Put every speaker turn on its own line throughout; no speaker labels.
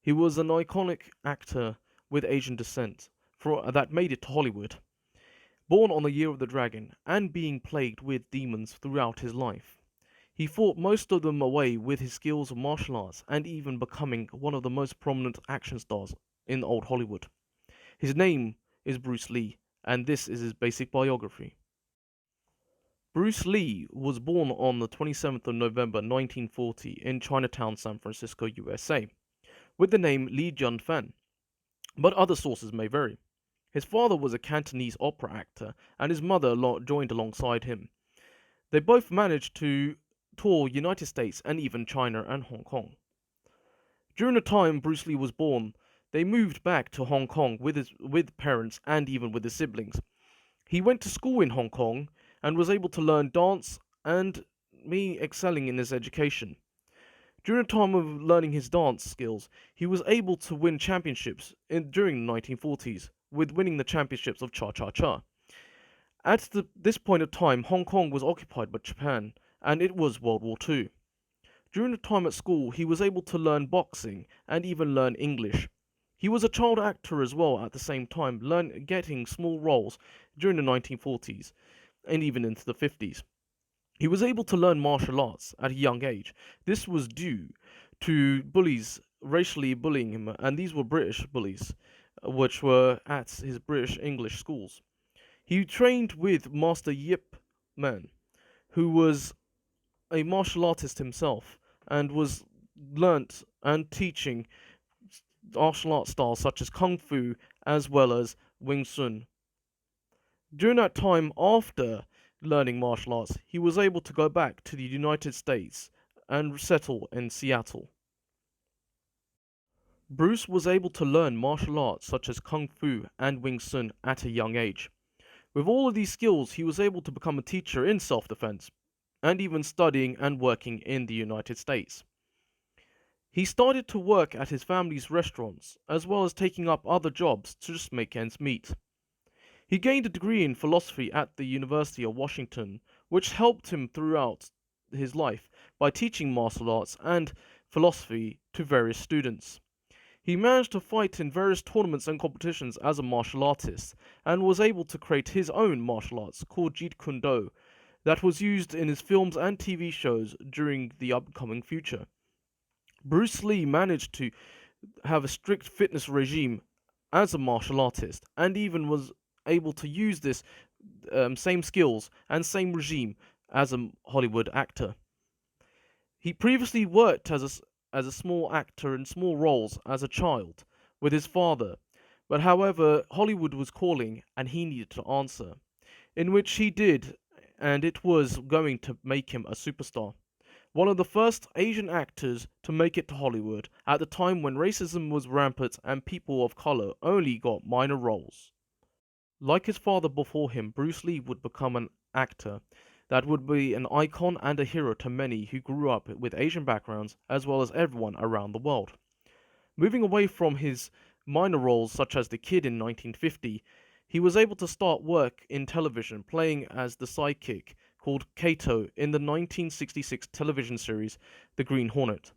He was an iconic actor with Asian descent that made it to Hollywood, born on the year of the dragon and being plagued with demons throughout his life. He fought most of them away with his skills of martial arts and even becoming one of the most prominent action stars in old Hollywood. His name is Bruce Lee, and this is his basic biography. Bruce Lee was born on the 27th of November 1940 in Chinatown, San Francisco, USA, with the name Li Junfan, but other sources may vary. His father was a Cantonese opera actor, and his mother joined alongside him. They both managed to tour United States and even China and Hong Kong. During the time Bruce Lee was born, they moved back to Hong Kong with parents and even with his siblings. He went to school in Hong Kong and was able to learn dance and me excelling in his education. During the time of learning his dance skills, he was able to win championships during the 1940s, with winning the championships of Cha Cha Cha. At this point of time, Hong Kong was occupied by Japan, and it was World War II. During the time at school, he was able to learn boxing and even learn English. He was a child actor as well at the same time, getting small roles during the 1940s and even into the 50s. He was able to learn martial arts at a young age. This was due to bullies racially bullying him, and these were British bullies, which were at his British English schools. He trained with Master Yip Man, who was a martial artist himself and was learnt and teaching martial art styles such as Kung Fu as well as Wing Chun. During that time after learning martial arts, he was able to go back to the United States and settle in Seattle. Bruce was able to learn martial arts such as Kung Fu and Wing Chun at a young age. With all of these skills, he was able to become a teacher in self-defense and even studying and working in the United States. He started to work at his family's restaurants as well as taking up other jobs to just make ends meet. He gained a degree in philosophy at the University of Washington, which helped him throughout his life by teaching martial arts and philosophy to various students. He managed to fight in various tournaments and competitions as a martial artist, and was able to create his own martial arts called Jeet Kune Do that was used in his films and TV shows during the upcoming future. Bruce Lee managed to have a strict fitness regime as a martial artist, and even was able to use this same skills and same regime as a Hollywood actor. He previously worked as a small actor in small roles as a child with his father, but however, Hollywood was calling and he needed to answer, in which he did, and it was going to make him a superstar. One of the first Asian actors to make it to Hollywood at the time when racism was rampant and people of color only got minor roles. Like his father before him, Bruce Lee would become an actor that would be an icon and a hero to many who grew up with Asian backgrounds as well as everyone around the world. Moving away from his minor roles such as the Kid in 1950, he was able to start work in television playing as the sidekick called Kato in the 1966 television series The Green Hornet.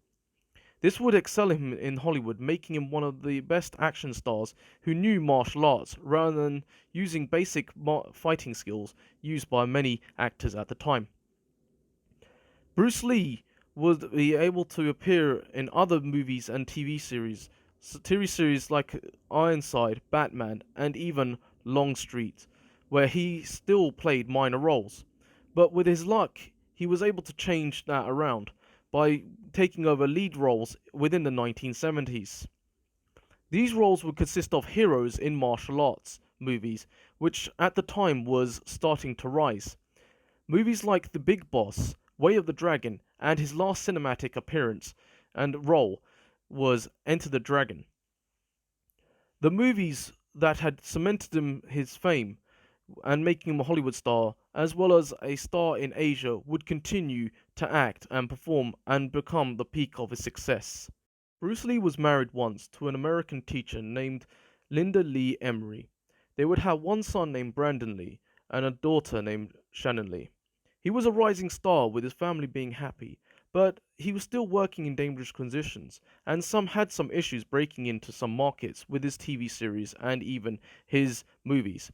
This would excel him in Hollywood, making him one of the best action stars who knew martial arts rather than using basic fighting skills used by many actors at the time. Bruce Lee would be able to appear in other movies and TV series like Ironside, Batman, and even Longstreet, where he still played minor roles. But with his luck, he was able to change that around by taking over lead roles within the 1970s. These roles would consist of heroes in martial arts movies, which at the time was starting to rise. Movies like The Big Boss, Way of the Dragon, and his last cinematic appearance and role was Enter the Dragon. The movies that had cemented him his fame and making him a Hollywood star, as well as a star in Asia, would continue to act and perform and become the peak of his success. Bruce Lee was married once to an American teacher named Linda Lee Emery. They would have one son named Brandon Lee and a daughter named Shannon Lee. He was a rising star with his family being happy, but he was still working in dangerous conditions, and had some issues breaking into some markets with his TV series and even his movies.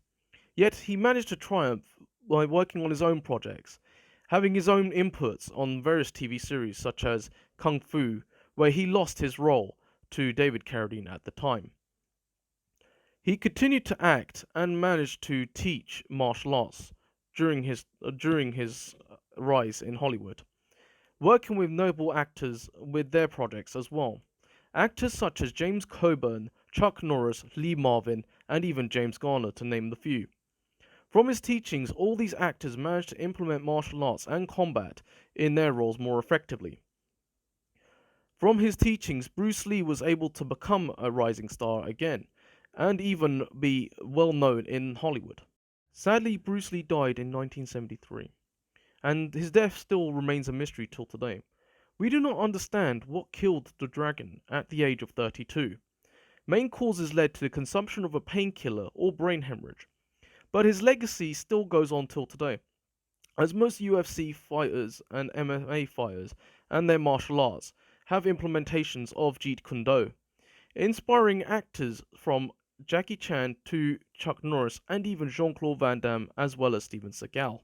Yet he managed to triumph by working on his own projects, having his own inputs on various TV series such as Kung Fu, where he lost his role to David Carradine at the time. He continued to act and managed to teach martial arts during his rise in Hollywood, working with notable actors with their projects as well. Actors such as James Coburn, Chuck Norris, Lee Marvin, and even James Garner, to name the few. From his teachings, all these actors managed to implement martial arts and combat in their roles more effectively. From his teachings, Bruce Lee was able to become a rising star again, and even be well known in Hollywood. Sadly, Bruce Lee died in 1973, and his death still remains a mystery till today. We do not understand what killed the dragon at the age of 32. Main causes led to the consumption of a painkiller or brain hemorrhage, but his legacy still goes on till today, as most UFC fighters and MMA fighters and their martial arts have implementations of Jeet Kune Do, inspiring actors from Jackie Chan to Chuck Norris and even Jean-Claude Van Damme as well as Steven Seagal.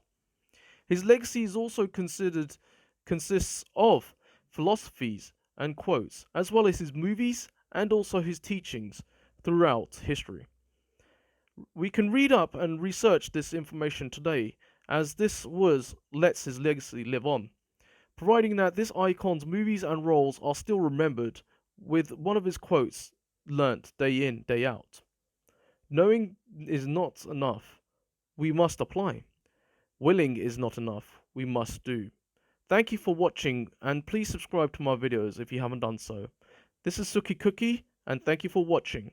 His legacy is also consists of philosophies and quotes, as well as his movies and also his teachings throughout history. We can read up and research this information today, as this lets his legacy live on, providing that this icon's movies and roles are still remembered, with one of his quotes learnt day in, day out. Knowing is not enough, we must apply. Willing is not enough, we must do. Thank you for watching, and please subscribe to my videos if you haven't done so. This is Suki Cookie, and thank you for watching.